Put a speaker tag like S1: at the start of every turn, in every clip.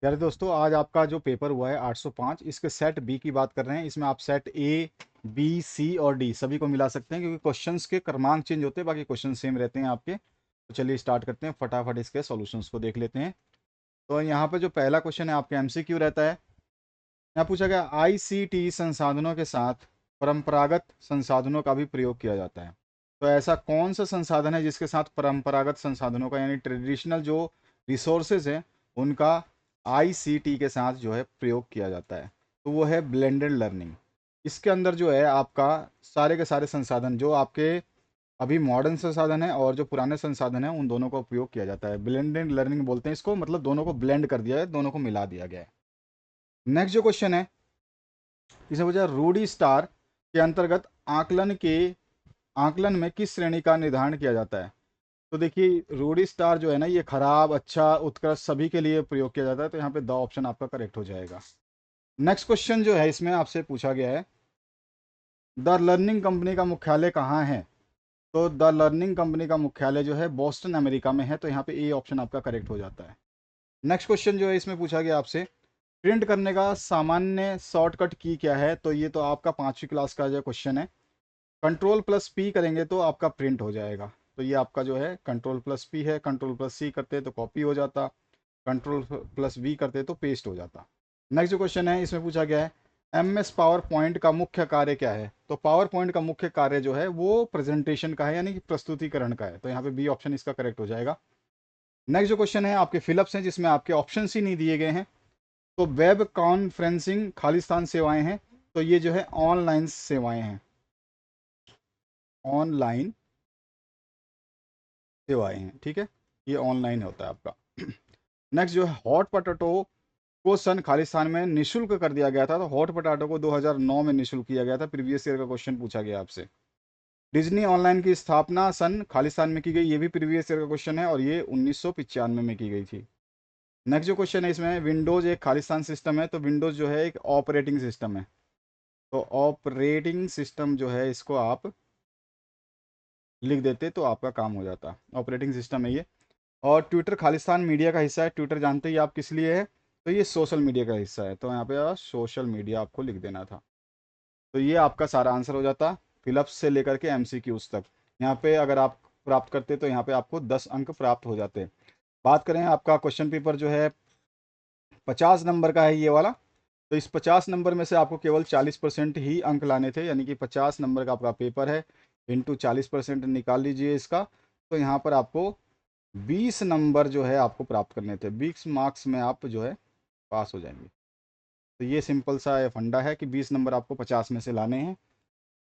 S1: यार दोस्तों, आज आपका जो पेपर हुआ है 805, इसके सेट बी की बात कर रहे हैं। इसमें आप सेट ए, बी, सी और डी सभी को मिला सकते हैं, क्योंकि क्वेश्चंस के क्रमांक चेंज होते हैं, बाकी क्वेश्चन सेम रहते हैं आपके। तो चलिए स्टार्ट करते हैं, फटाफट इसके सॉल्यूशंस को देख लेते हैं। तो यहाँ पे जो पहला क्वेश्चन है आपका एमसीक्यू रहता है। यहाँ पूछा गया, आईसीटी संसाधनों के साथ परंपरागत संसाधनों का भी प्रयोग किया जाता है। तो ऐसा कौन सा संसाधन है जिसके साथ परंपरागत संसाधनों का, यानी ट्रेडिशनल जो रिसोर्सेज है, उनका आईसीटी के साथ जो है प्रयोग किया जाता है? तो वो है ब्लेंडेड लर्निंग। इसके अंदर जो है आपका सारे के सारे संसाधन जो आपके अभी मॉडर्न संसाधन है और जो पुराने संसाधन है, उन दोनों का उपयोग किया जाता है। ब्लेंडेड लर्निंग बोलते हैं इसको, मतलब दोनों को ब्लेंड कर दिया है, दोनों को मिला दिया गया है। नेक्स्ट जो क्वेश्चन है, इसमें पूछा रूडी स्टार के अंतर्गत आकलन में किस श्रेणी का निर्धारण किया जाता है? तो देखिए, रूडी स्टार जो है ना, ये खराब, अच्छा, उत्कृष्ट सभी के लिए प्रयोग किया जाता है। तो यहाँ पे द ऑप्शन आपका करेक्ट हो जाएगा। नेक्स्ट क्वेश्चन जो है इसमें आपसे पूछा गया है, द लर्निंग कंपनी का मुख्यालय कहाँ है? तो द लर्निंग कंपनी का मुख्यालय जो है बोस्टन अमेरिका में है। तो यहाँ पे ए ऑप्शन आपका करेक्ट हो जाता है। नेक्स्ट क्वेश्चन जो है इसमें पूछा गया आपसे, प्रिंट करने का सामान्य शॉर्टकट की क्या है? तो ये तो आपका 5वीं क्लास का जो क्वेश्चन है। कंट्रोल प्लस पी करेंगे तो आपका प्रिंट हो जाएगा। तो ये आपका जो है कंट्रोल प्लस पी है। कंट्रोल प्लस सी करते तो कॉपी हो जाता, कंट्रोल प्लस वी करते तो पेस्ट हो जाता। नेक्स्ट जो क्वेश्चन है इसमें पूछा गया है, एम एस पावर पॉइंट का मुख्य कार्य क्या है? तो पावर पॉइंट का मुख्य कार्य जो है वो प्रेजेंटेशन का है, यानी कि प्रस्तुतिकरण का है। तो यहाँ पे बी ऑप्शन इसका करेक्ट हो जाएगा। नेक्स्ट जो क्वेश्चन है आपके फिलअप्स हैं, जिसमें आपके ऑप्शन ही नहीं दिए गए हैं। तो वेब कॉन्फ्रेंसिंग खालिस्तान सेवाएं हैं। तो ये जो है ऑनलाइन सेवाएं हैं, ऑनलाइन सेवाएं हैं, ठीक है। ये ऑनलाइन होता है आपका। नेक्स्ट जो है, हॉट पोटैटो को सन खालिस्तान में निशुल्क कर दिया गया था। तो हॉट पोटैटो को 2009 में निशुल्क किया गया था। प्रीवियस ईयर का क्वेश्चन पूछा गया आपसे। डिज्नी ऑनलाइन की स्थापना सन खालिस्तान में की गई, ये भी प्रीवियस ईयर का क्वेश्चन है, और ये 1995 में की गई थी। नेक्स्ट जो क्वेश्चन है इसमें, विंडोज़ एक खालिस्तान सिस्टम है। तो विंडोज़ जो है एक ऑपरेटिंग सिस्टम है। तो ऑपरेटिंग सिस्टम जो है, इसको आप लिख देते तो आपका काम हो जाता। ऑपरेटिंग सिस्टम है ये। और ट्विटर खालिस्तान मीडिया का हिस्सा है। ट्विटर जानते ही आप किस लिए है, तो ये सोशल मीडिया का हिस्सा है। तो यहाँ पे सोशल मीडिया आपको लिख देना था। तो ये आपका सारा आंसर हो जाता, फिलअप्स से लेकर के एमसीक्यूज तक। यहाँ पे अगर आप प्राप्त करते तो यहाँ पे आपको 10 अंक प्राप्त हो जाते। बात करें आपका क्वेश्चन पेपर जो है 50 नंबर का है ये वाला। तो इस 50 नंबर में से आपको केवल 40% ही अंक लाने थे, यानी कि 50 नंबर का आपका पेपर है, इंटू 40% निकाल लीजिए इसका। तो यहाँ पर आपको 20 नंबर जो है आपको प्राप्त करने थे। 20 मार्क्स में आप जो है पास हो जाएंगे। तो ये सिंपल सा ये फंडा है कि 20 नंबर आपको 50 में से लाने हैं।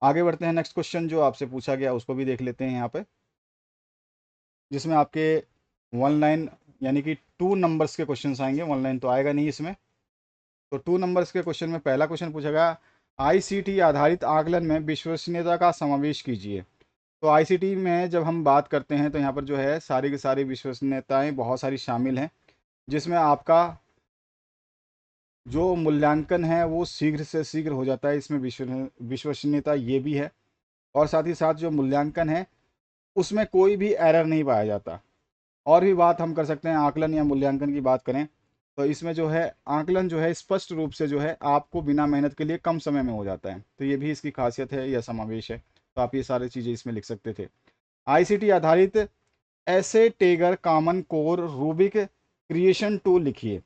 S1: आगे बढ़ते हैं, नेक्स्ट क्वेश्चन जो आपसे पूछा गया उसको भी देख लेते हैं यहाँ पे, जिसमें आपके 1 लाइन यानी कि 2 नंबर्स के क्वेश्चन आएंगे। 1 लाइन तो आएगा नहीं इसमें। तो 2 नंबर्स के क्वेश्चन में पहला क्वेश्चन पूछा गया, आईसीटी आधारित आकलन में विश्वसनीयता का समावेश कीजिए। तो आईसीटी में जब हम बात करते हैं तो यहाँ पर जो है सारी की सारी विश्वसनीयताएं बहुत सारी शामिल हैं, जिसमें आपका जो मूल्यांकन है वो शीघ्र से शीघ्र हो जाता है। इसमें विश्वसनीयता ये भी है, और साथ ही साथ जो मूल्यांकन है उसमें कोई भी एरर नहीं पाया जाता। और भी बात हम कर सकते हैं, आकलन या मूल्यांकन की बात करें तो इसमें जो है आकलन जो है स्पष्ट रूप से जो है आपको बिना मेहनत के लिए कम समय में हो जाता है। तो ये भी इसकी खासियत है या समावेश है। तो आप ये सारी चीज़ें इसमें लिख सकते थे। आईसीटी आधारित ऐसे टेगर common core rubric creation tool लिखिए।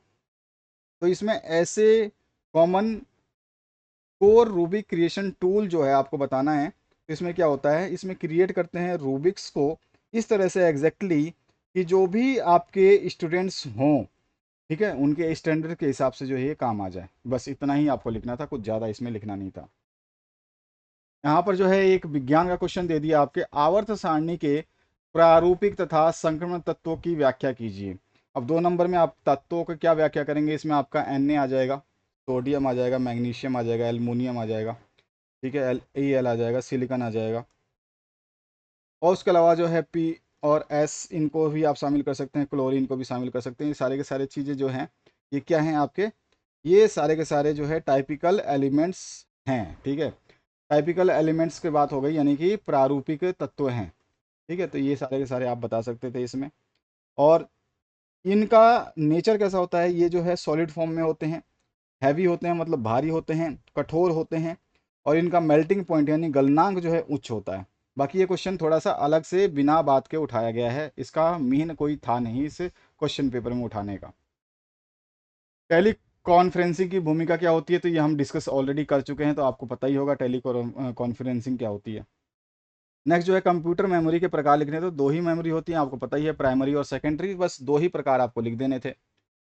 S1: तो इसमें ऐसे common core rubric creation tool जो है आपको बताना है। तो इसमें क्या होता है, इसमें क्रिएट करते हैं रूबिक्स को इस तरह से एग्जैक्टली कि जो भी आपके स्टूडेंट्स हों, ठीक है, उनके स्टैंडर्ड के हिसाब से जो है ये काम आ जाए। बस इतना ही आपको लिखना था, कुछ ज़्यादा इसमें लिखना नहीं था। यहाँ पर जो है एक विज्ञान का क्वेश्चन दे दिया, आपके आवर्त सारणी के प्रारूपिक तथा संक्रमण तत्वों की व्याख्या कीजिए। अब 2 नंबर में आप तत्वों की क्या व्याख्या करेंगे, इसमें आपका Na आ जाएगा, सोडियम आ जाएगा, मैग्नीशियम आ जाएगा, एल्युमिनियम आ जाएगा, ठीक है, Al आ जाएगा, सिलिकॉन आ जाएगा। और उसके अलावा जो है पी और एस, इनको भी आप शामिल कर सकते हैं, क्लोरीन को भी शामिल कर सकते हैं। ये सारे के सारे चीज़ें जो हैं ये क्या हैं आपके, ये सारे के सारे जो है टाइपिकल एलिमेंट्स हैं, ठीक है। टाइपिकल एलिमेंट्स की बात हो गई, यानी कि प्रारूपिक तत्व हैं, ठीक है। तो ये सारे के सारे आप बता सकते थे इसमें। और इनका नेचर कैसा होता है, ये जो है सॉलिड फॉर्म में होते हैं, हैवी होते हैं मतलब भारी होते हैं, कठोर होते हैं, और इनका मेल्टिंग पॉइंट यानी गलनांक जो है उच्च होता है। बाकी ये क्वेश्चन थोड़ा सा अलग से बिना बात के उठाया गया है, इसका मीन कोई था नहीं इस क्वेश्चन पेपर में उठाने का। टेली कॉन्फ्रेंसिंग की भूमिका क्या होती है, तो ये हम डिस्कस ऑलरेडी कर चुके हैं, तो आपको पता ही होगा टेली कॉन्फ्रेंसिंग क्या होती है। नेक्स्ट जो है कंप्यूटर मेमोरी के प्रकार लिखने, तो दो ही मेमोरी होती हैं, आपको पता ही है, प्राइमरी और सेकेंडरी, बस दो ही प्रकार आपको लिख देने थे।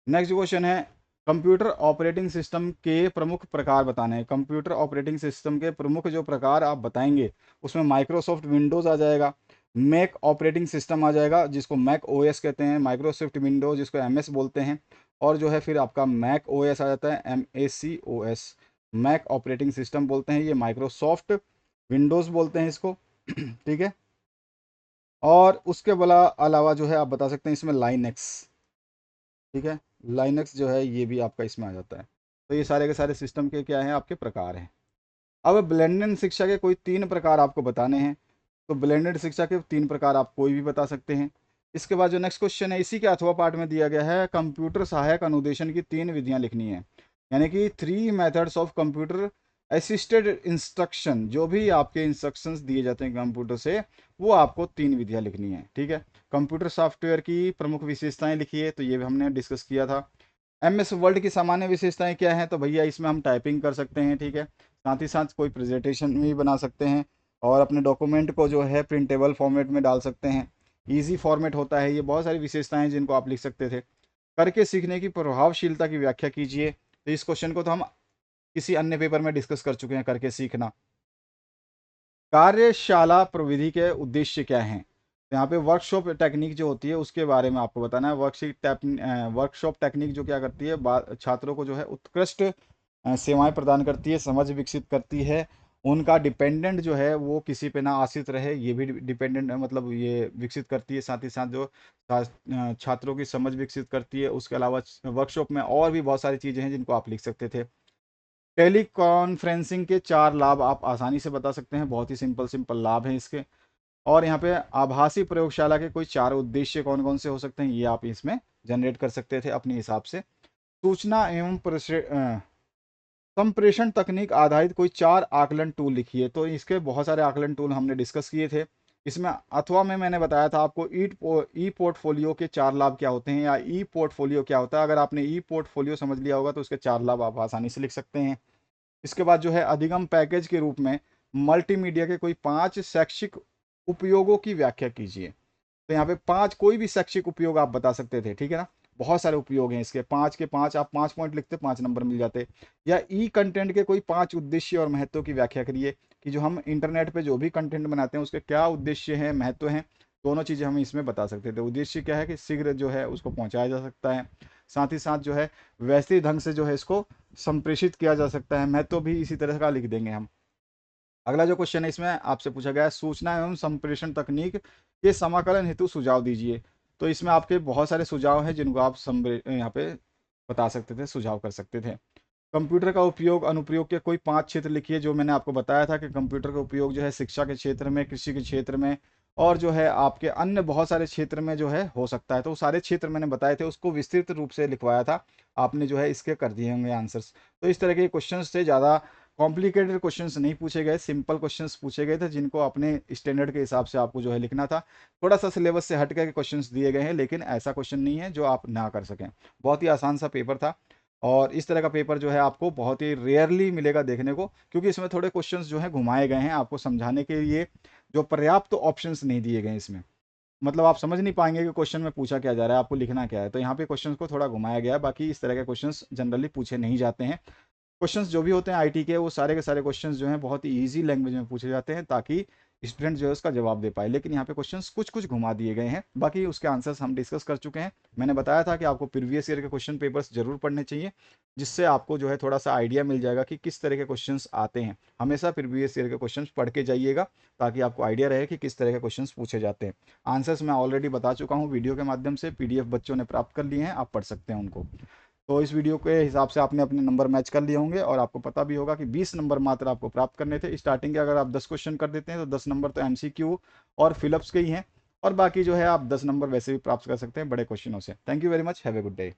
S1: नेक्स्ट क्वेश्चन है कंप्यूटर ऑपरेटिंग सिस्टम के प्रमुख प्रकार बताने हैं। कंप्यूटर ऑपरेटिंग सिस्टम के प्रमुख जो प्रकार आप बताएंगे, उसमें माइक्रोसॉफ्ट विंडोज़ आ जाएगा, मैक ऑपरेटिंग सिस्टम आ जाएगा जिसको मैक ओएस कहते हैं, माइक्रोसॉफ्ट विंडोज जिसको एमएस बोलते हैं, और जो है फिर आपका मैक ओएस आ जाता है, MACOS, मैक ऑपरेटिंग सिस्टम बोलते हैं, ये माइक्रोसॉफ्ट विंडोज़ बोलते हैं इसको। ठीक है। और उसके अलावा जो है आप बता सकते हैं इसमें लाइनेक्स, ठीक है, लाइनक्स जो है ये भी आपका इसमें आ जाता है। तो ये सारे के सारे सिस्टम के क्या हैं, आपके प्रकार हैं। अब ब्लेंडेड शिक्षा के कोई तीन प्रकार आपको बताने हैं, तो ब्लेंडेड शिक्षा के तीन प्रकार आप कोई भी बता सकते हैं। इसके बाद जो नेक्स्ट क्वेश्चन है इसी के अथवा पार्ट में दिया गया है, कंप्यूटर सहायक अनुदेशन की तीन विधियां लिखनी है, यानी कि 3 methods of computer assisted instruction, जो भी आपके इंस्ट्रक्शंस दिए जाते हैं कंप्यूटर से, वो आपको तीन विधियां लिखनी है। ठीक है। कंप्यूटर सॉफ्टवेयर की प्रमुख विशेषताएं लिखिए, तो ये भी हमने डिस्कस किया था। MS वर्ड की सामान्य विशेषताएं क्या हैं, तो भैया इसमें हम टाइपिंग कर सकते हैं, ठीक है, साथ ही साथ कोई प्रेजेंटेशन भी बना सकते हैं, और अपने डॉक्यूमेंट को जो है प्रिंटेबल फॉर्मेट में डाल सकते हैं, इजी फॉर्मेट होता है, ये बहुत सारी विशेषताएं हैं जिनको आप लिख सकते थे। करके सीखने की प्रभावशीलता की व्याख्या कीजिए, तो इस क्वेश्चन को तो हम किसी अन्य पेपर में डिस्कस कर चुके हैं, करके सीखना। कार्यशाला प्रविधि के उद्देश्य क्या हैं, तो यहाँ पे वर्कशॉप टेक्निक जो होती है उसके बारे में आपको बताना है। वर्कशॉप टेक्निक जो क्या करती है, छात्रों को जो है उत्कृष्ट सेवाएं प्रदान करती है, समझ विकसित करती है, उनका डिपेंडेंट जो है वो किसी पे ना आश्रित रहे, ये भी डिपेंडेंट मतलब ये विकसित करती है। साथ ही साथ जो छात्रों की समझ विकसित करती है। उसके अलावा वर्कशॉप में और भी बहुत सारी चीज़ें हैं जिनको आप लिख सकते थे। टेली कॉन्फ्रेंसिंग के 4 लाभ आप आसानी से बता सकते हैं, बहुत ही सिंपल सिंपल लाभ हैं इसके। और यहाँ पे आभासी प्रयोगशाला के कोई 4 उद्देश्य कौन कौन से हो सकते हैं, ये आप इसमें जनरेट कर सकते थे अपने हिसाब से। सूचना एवं संप्रेषण तकनीक आधारित कोई 4 आकलन टूल लिखिए, तो इसके बहुत सारे आकलन टूल हमने डिस्कस किए थे। इसमें अथवा में मैंने बताया था आपको ई पोर्टफोलियो के 4 लाभ क्या होते हैं, या ई पोर्टफोलियो क्या होता है। अगर आपने ई पोर्टफोलियो समझ लिया होगा तो उसके 4 लाभ आप आसानी से लिख सकते हैं। इसके बाद जो है अधिगम पैकेज के रूप में मल्टीमीडिया के कोई 5 शैक्षिक उपयोगों की व्याख्या कीजिए, तो यहाँ पे 5 कोई भी शैक्षिक उपयोग आप बता सकते थे, ठीक है ना। बहुत सारे उपयोग हैं इसके, 5 के 5 आप 5 पॉइंट लिखते 5 नंबर मिल जाते। या ई कंटेंट के कोई 5 उद्देश्य और महत्व की व्याख्या करिए, कि जो हम इंटरनेट पे जो भी कंटेंट बनाते हैं उसके क्या उद्देश्य हैं, महत्व हैं, दोनों चीज़ें हम इसमें बता सकते थे। उद्देश्य क्या है कि शीघ्र जो है उसको पहुंचाया जा सकता है, साथ ही साथ जो है वैसे ढंग से जो है इसको संप्रेषित किया जा सकता है, महत्व भी इसी तरह का लिख देंगे हम। अगला जो क्वेश्चन है इसमें आपसे पूछा गया है, सूचना एवं संप्रेषण तकनीक के समाकलन हेतु सुझाव दीजिए, तो इसमें आपके बहुत सारे सुझाव हैं जिनको आप यहाँ पे बता सकते थे, सुझाव कर सकते थे। कंप्यूटर का उपयोग अनुप्रयोग के कोई 5 क्षेत्र लिखिए, जो मैंने आपको बताया था कि कंप्यूटर का उपयोग जो है शिक्षा के क्षेत्र में, कृषि के क्षेत्र में, और जो है आपके अन्य बहुत सारे क्षेत्र में जो है हो सकता है। तो सारे क्षेत्र मैंने बताए थे, उसको विस्तृत रूप से लिखवाया था, आपने जो है इसके कर दिए होंगे आंसर्स। तो इस तरह के क्वेश्चंस थे, ज़्यादा कॉम्प्लिकेटेड क्वेश्चंस नहीं पूछे गए, सिंपल क्वेश्चंस पूछे गए थे जिनको अपने स्टैंडर्ड के हिसाब से आपको जो है लिखना था। थोड़ा सा सिलेबस से हट के क्वेश्चंस दिए गए हैं, लेकिन ऐसा क्वेश्चन नहीं है जो आप ना कर सकें। बहुत ही आसान सा पेपर था, और इस तरह का पेपर जो है आपको बहुत ही रेयरली मिलेगा देखने को, क्योंकि इसमें थोड़े क्वेश्चंस जो है घुमाए गए हैं आपको समझाने के लिए, जो पर्याप्त ऑप्शंस नहीं दिए गए इसमें। मतलब आप समझ नहीं पाएंगे कि क्वेश्चन में पूछा क्या जा रहा है, आपको लिखना क्या है, तो यहाँ पे क्वेश्चंस को थोड़ा घुमाया गया है। बाकी इस तरह के क्वेश्चंस जनरली पूछे नहीं जाते हैं। क्वेश्चंस जो भी होते हैं आईटी के, वो सारे के सारे क्वेश्चंस जो हैं बहुत ही ईजी लैंग्वेज में पूछे जाते हैं, ताकि स्टूडेंट जो है उसका जवाब दे पाए। लेकिन यहाँ पे क्वेश्चंस कुछ कुछ घुमा दिए गए हैं, बाकी उसके आंसर्स हम डिस्कस कर चुके हैं। मैंने बताया था कि आपको प्रीवियस ईयर के क्वेश्चन पेपर्स जरूर पढ़ने चाहिए, जिससे आपको जो है थोड़ा सा आइडिया मिल जाएगा कि किस तरह के क्वेश्चंस आते हैं। हमेशा प्रीवियस ईयर के क्वेश्चंस पढ़ के जाइएगा, ताकि आपको आइडिया रहे कि किस तरह के क्वेश्चंस पूछे जाते हैं। आंसर्स मैं ऑलरेडी बता चुका हूँ वीडियो के माध्यम से, पीडीएफ बच्चों ने प्राप्त कर लिए हैं, आप पढ़ सकते हैं उनको। तो इस वीडियो के हिसाब से आपने अपने नंबर मैच कर लिए होंगे, और आपको पता भी होगा कि 20 नंबर मात्र आपको प्राप्त करने थे। स्टार्टिंग के अगर आप 10 क्वेश्चन कर देते हैं तो 10 नंबर तो एमसीक्यू और फिलअप्स के ही हैं, और बाकी जो है आप 10 नंबर वैसे भी प्राप्त कर सकते हैं बड़े क्वेश्चनों से। Thank you very much, have a good day.